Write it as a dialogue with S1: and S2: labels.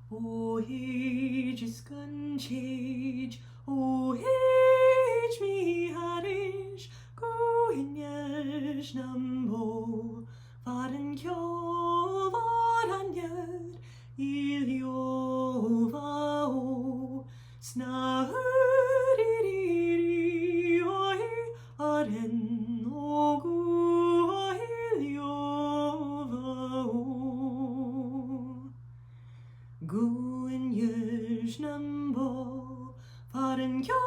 S1: O age is gun change, o age me harish, go in yesh nambo, varan kyo varan yed, ilio vao, snahuriri oi, aren ogu ilio vao. Gwen yesh nambo, faren kyo